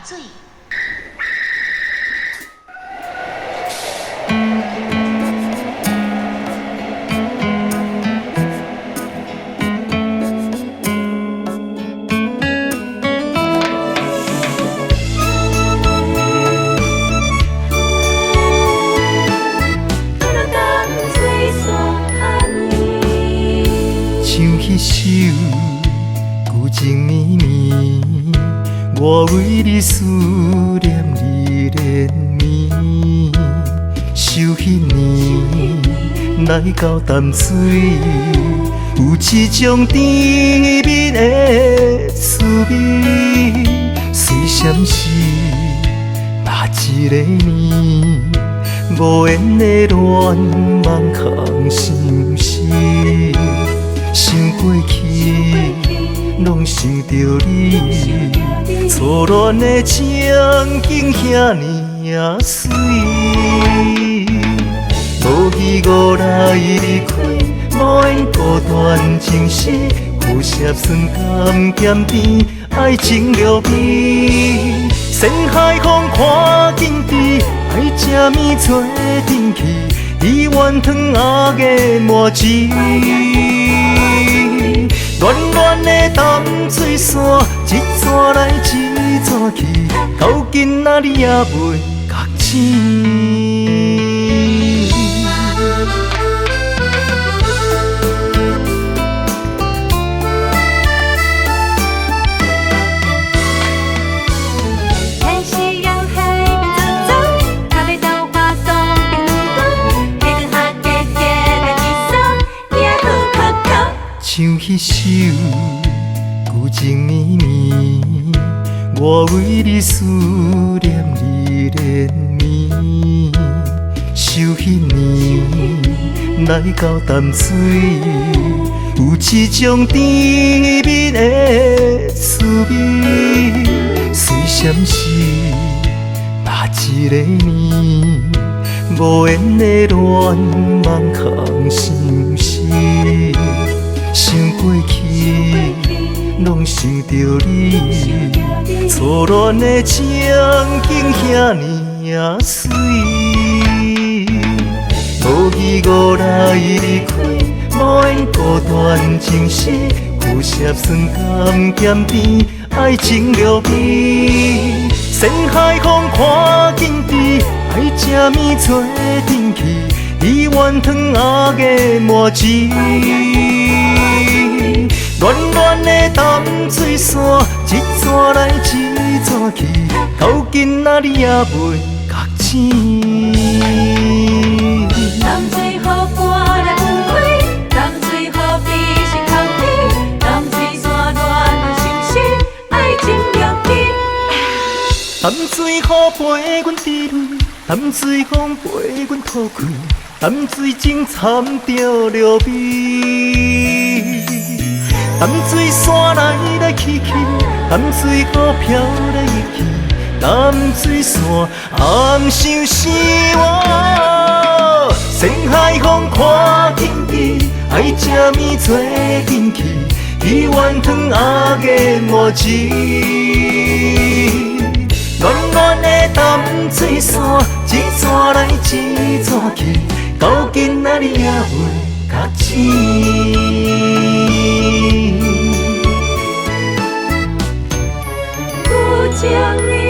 水。唱迄首旧情绵绵，我为你思念你连绵。想迄年来到淡水，有一种甜蜜的滋味，虽闪失哪一个年，无言的恋梦空心事。想过去，拢想着你，初恋的情景遐尔水。无依无赖离开，无缘孤单情死，有啥酸甘咸甜，爱情落味。山海风看紧滴，爱吃面做阵去，伊怨汤阿个满枝。暖暖的淡水线，一逝来一逝去，到今仔日也未觉醒。天是让海边走走，咖啡豆花松冰冷冻，迄个哈结结来一首，也好可口。唱迄首旧情绵绵，我为你思念你连绵。想迄年来到淡水，有一种甜蜜的滋味，虽闪失哪一个年，无言的恋梦空心事。想过去，拢想着你，初恋的情景遐尔水。无依无赖离开，无缘孤单情死，有啥酸甘咸甜，爱情落味。山海风看紧滴，爱吃面做阵去，伊怨汤阿个满枝。暖暖的淡水线，一逝来一逝去，到今仔日也未觉醒。淡水河畔来分开，淡水河边是空气，淡水山暖暖心事，爱情了去。淡水雨陪阮滴泪，淡水风陪阮吐气，淡水情掺着落味。淡水山来去去，淡水雨飘来去，淡水山暗想是我。山海风看紧滴，爱吃面做阵去，伊怨汤阿个满枝。暖暖的淡水线，一逝来一逝去，到今仔日也未觉醒。不将你。